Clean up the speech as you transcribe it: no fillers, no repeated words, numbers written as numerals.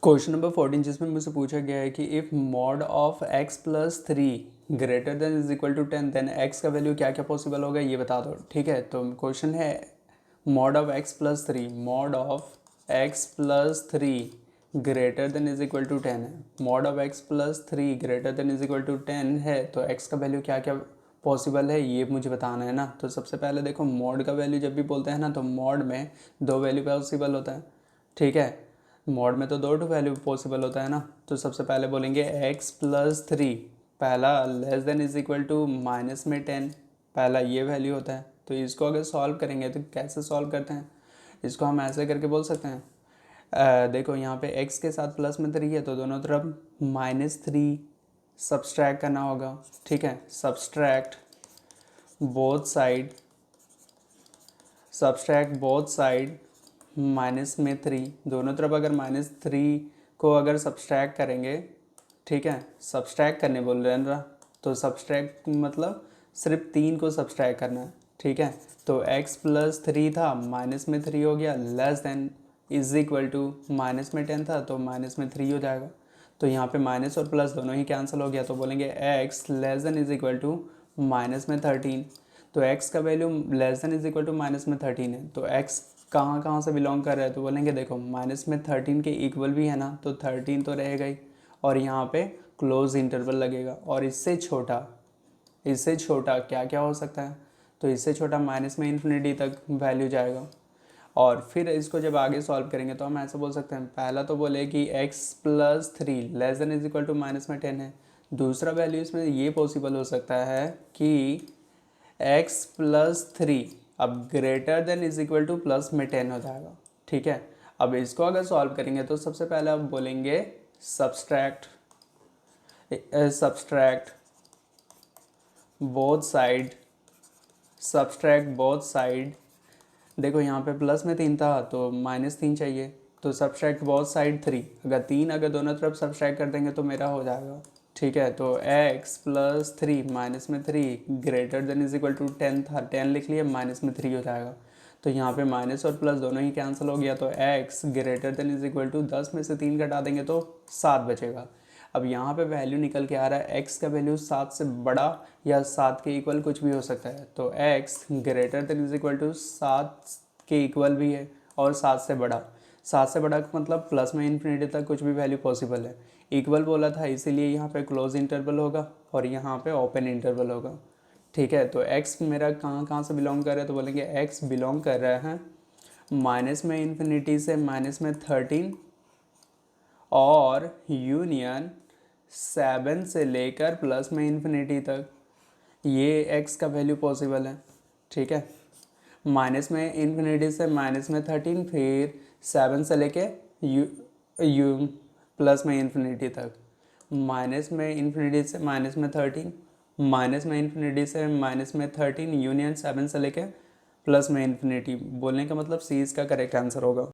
Question number 14 जिसमें मुझसे पूछा गया है कि if mod of x plus three greater than is equal to 10 then x का वैल्यू क्या क्या पॉसिबल होगा ये बता दो। ठीक है, तो क्वेश्चन है mod of x plus three greater than is equal to 10 है। Mod of x plus three greater than is equal to 10 है तो x का वैल्यू क्या क्या पॉसिबल है ये मुझे बताना है ना। तो सबसे पहले देखो, मॉड का वैल्यू जब भी बोलते हैं ना तो मॉड में दो वैल्यू पॉसिबल होता है। ठीक है, मॉड में तो दो वैल्यू पॉसिबल होता है ना। तो सबसे पहले बोलेंगे x प्लस थ्री, पहला less than is equal to minus में 10, पहला ये वैल्यू होता है। तो इसको अगर सॉल्व करेंगे तो कैसे सॉल्व करते हैं, इसको हम ऐसे करके बोल सकते हैं। देखो यहाँ पे x के साथ प्लस में थ्री है तो दोनों तरफ माइनस थ्री सब्सट्रैक्ट करना होगा। ठीक है, सब्सट्रैक्ट बोथ साइड माइनस में थ्री, दोनों तरफ अगर माइनस थ्री को अगर सब्सट्रैक्ट करेंगे, ठीक है, सब्सट्रैक्ट करने बोल रहे हैं ना, तो सब्सट्रैक्ट मतलब सिर्फ तीन को सब्सट्रैक्ट करना है। ठीक है, तो x प्लस थ्री था माइनस में थ्री हो गया, less than is equal to minus में 10 था तो माइनस में थ्री हो जाएगा। तो यहाँ पे माइनस और प्लस दोनों ही कैंसिल हो गया तो बोलेंगे x less than is equal to minus में 13। तो x का वैल्यू less than is equal to minus में 13 है तो x कहाँ कहाँ से बिलोंग कर रहा है, तो बोलेंगे देखो माइनस में 13 के इक्वल भी है ना, तो 13 तो रहेगा ही और यहाँ पे क्लोज इंटरवल लगेगा। और इससे छोटा क्या क्या हो सकता है, तो इससे छोटा माइनस में इन्फिनिटी तक वैल्यू जाएगा। और फिर इसको जब आगे सॉल्व करेंगे तो हम ऐसे बोल सकते हैं, पहला तो बोले कि x plus three less than is equal to minus में 10 है। दूसरा वैल्यू इसमें ये पॉसिबल हो सकता है कि x प्लस थ्री अब greater than is equal two plus में 10 हो जाएगा। ठीक है, अब इसको अगर सॉल्व करेंगे तो सबसे पहले आप बोलेंगे सब्सट्रैक्ट बोथ साइड। देखो यहाँ पे प्लस में तीन था तो माइनस तीन चाहिए, तो सब्सट्रैक्ट बोथ साइड थ्री, अगर दोनों तरफ सब्सट्रैक्ट कर देंगे तो मेरा हो जाएगा। ठीक है, तो x प्लस थ्री माइनस में three greater than is equal to 10 था, 10 लिख लिया, माइनस में थ्री हो जाएगा। तो यहाँ पे माइनस और प्लस दोनों ही कैंसिल हो गया तो x greater than is equal to 10 में से 3 घटा देंगे तो 7 बचेगा। अब यहाँ पे वैल्यू निकल के आ रहा है x का वैल्यू 7 से बड़ा या 7 के इक्वल कुछ भी हो सकता है। तो x greater than is equal to 7 के इक्वल भी है और 7 से बड़ा। 7 से बड़ा का मतलब प्लस में इन्फिनिटी तक कुछ भी वैल्यू पॉसिबल है। इक्वल बोला था इसीलिए यहाँ पे क्लोज इंटरवल होगा और यहाँ पे ओपन इंटरवल होगा। ठीक है, तो x मेरा कहाँ कहाँ से बिलोंग कर रहा है, तो बोलेंगे x बिलोंग कर रहा है माइनस में इन्फिनिटी से माइनस में 13 और यूनियन 7 से लेकर प्लस में इन्फिनिटी तक, ये x का वैल्यू पॉसिबल है। ठीक है, माइनस में इन्फिनिटी से माइनस में 13 फिर 7 से लेके यू प्लस में इन्फिनिटी तक, माइनस में इन्फिनिटी से माइनस में 13, माइनस में इन्फिनिटी से माइनस में 13 यूनियन 7 से लेके प्लस में इन्फिनिटी। बोलने का मतलब सी इसका करेक्ट आंसर होगा।